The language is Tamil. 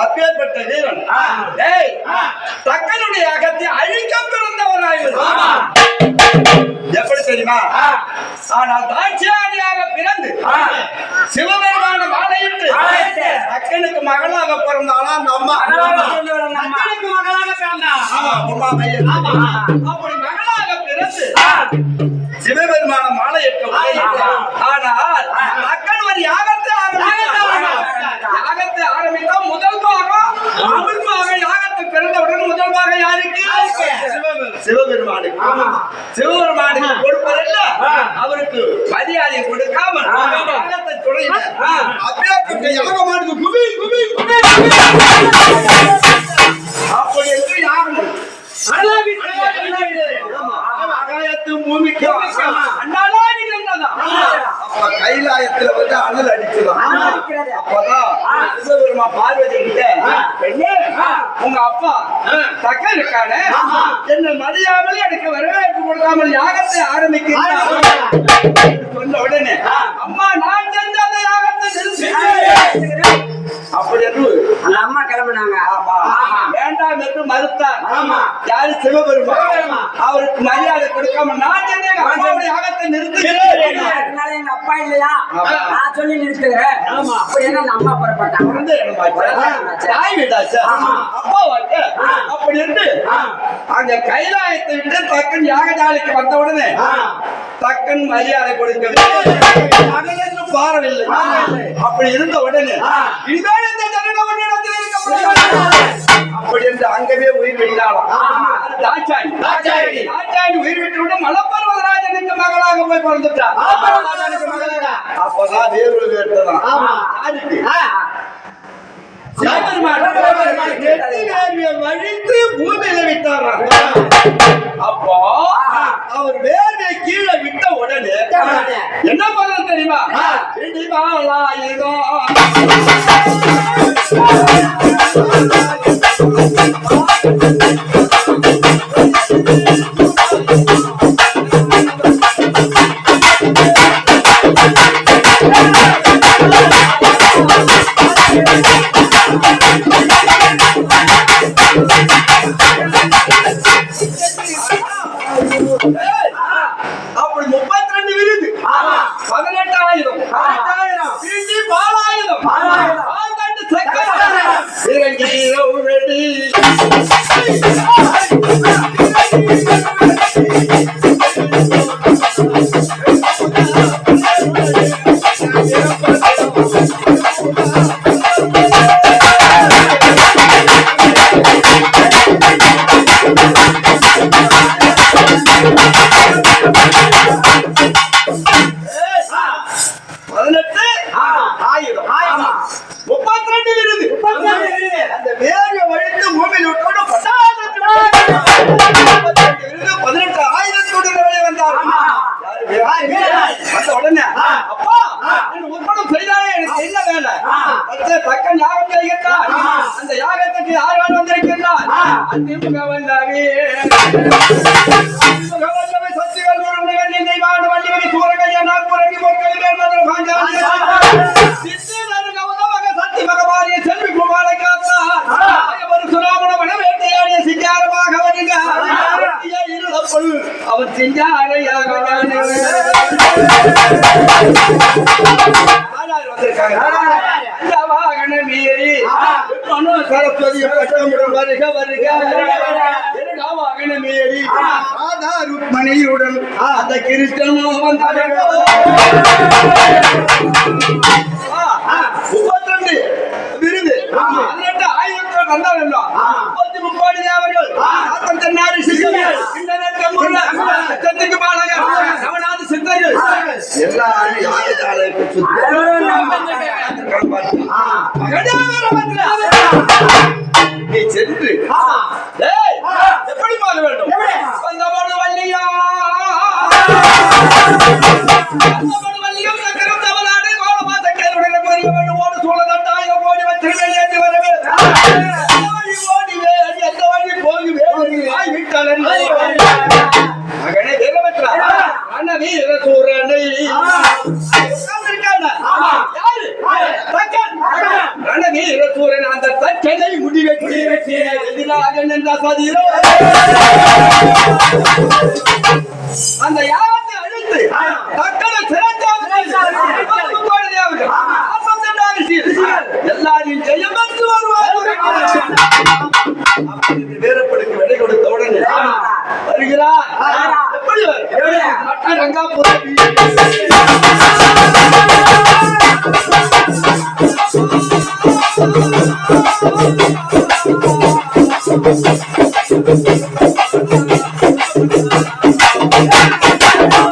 அப்பேற்பட்ட வீரன் தக்கனுடைய அகத்தை அழிக்க பிறந்தவனாய் எப்படி தெரியுமா? ஆனால் தாட்சியாதியாக பிறந்து சிவபெருமான மாலையிட்டு தக்கனுக்கு மகளாக பிறந்தானா அந்த அம்மா மகளாக பிறந்தா அப்படி மகளாக பிறந்து சிவபெருமான மாலையிட்டு ஆனால் தக்கன் ஒரு யாகத்தை அப்படித்தான் முதல் பாகம் முதல் பாகம் யாகத்தை பிறந்தவுடன் முதல் பாகம் யாருக்கு? சிவபெருமானுக்கு. சிவபெருமானுக்கு கொடுப்பதில்ல, அவருக்கு மரியாதை கொடுக்காமல் யாகத்தை தொடங்கினார். அப்பேற்பட்ட யாகமானது குபி குபி குபி அப்படி என்று யாகம் கைலாயத்துல வந்து அனல் அடிச்சுதான். அப்பதான் சிவபெருமான் பார்வதி கிட்ட, உங்க அப்பா தக்க இருக்கானே, என்ன மதியாமல் எனக்கு வரவேற்பு கொடுக்காமல் யாகத்தை ஆரம்பிக்கிறேன் சொன்ன உடனே, அம்மா நான் செஞ்ச அந்த யாகத்தை நிறுத்தி அப்படி என்று அந்த அம்மா கிளம்பினாங்க. வேண்டாம் என்று மறுத்தார். யாரு? சிவபெருமான். அவருக்கு மரியாதை கொடுக்காம நான் எங்க அப்பாவுடைய யாகத்தை நிறுத்துகிறேன். எங்க அப்பா இல்லையா, நான் சொல்லி நிறுத்துகிறேன். அப்படி என்ன அம்மா புறப்பட்டாங்க. தாய் வீடாச்சு அப்பா வாழ்க்க. அப்படி இருந்து அங்க கைலாயத்தை விட்டு தக்கன் யாகசாலைக்கு வந்த உடனே தக்கன் மரியாதை கொடுக்கவில்லை, பாரவில்லை. அப்படி இருந்த உடனே அப்படி என்று அங்கவே உயிர் விட்டாளாம். உயிர் விட்டு மலப்பர்வதராஜனுக்கு மகளாக போய் பிறந்துட்டார். அப்பதான் வேறு வேறுதான் வழித்து பூமியில விட்டார். அப்போ அவர் வேர்வை கீழே விட்ட உடனே என்ன பண்ண தெரியுமா? அப்படி 32 விருது 18,000 பாலாயுதம் அந்த யாகத்துக்கு யார் வந்திருக்கிறார்? செல்வி குமாரை காத்தார் சுராமண வேட்டையாடிய சிங்காரமாக வருங்க அவர் சிங்காரையாக மீறி சரஸ்வதி பட்டமுடன் வருக வருக மீறி ராதா ருக்மணியுடன் அந்த கிருஷ்ணனும் வந்தார்கள். 32 விருது 18,000 வந்தார்கள். 33 தேவர்கள் தென்னாரி சிங்கங்கள் பாலகர் நவநாத சித்தர்கள் எல்லாரும் யாகசாலைக்கு நீ சென்று எப்படி மாற வேண்டும்? வந்தபோது வள்ளியா வள்ளியும் சக்கரம் தமிழ்நாடு கோலமாத்த கேளுடைய ஓடு சூழலாய் ஓடி வச்சு வெளியேற்றி வரவே ஓடி எந்த வழி போய் வேறு விட்டாளன் மகனே வீரபத்ரா அண்ண வீர சூரனை அந்த தச்சனை முடிவெற்றி அந்த யாகத்தை அழித்து தக்கனை எல்லாரையும் ஜெயம் பெற்று வருவார். வேறுபடுக்கு விடை கொடுத்த உடனே வருகிறார். எப்படி ரங்காபுரம் ஆ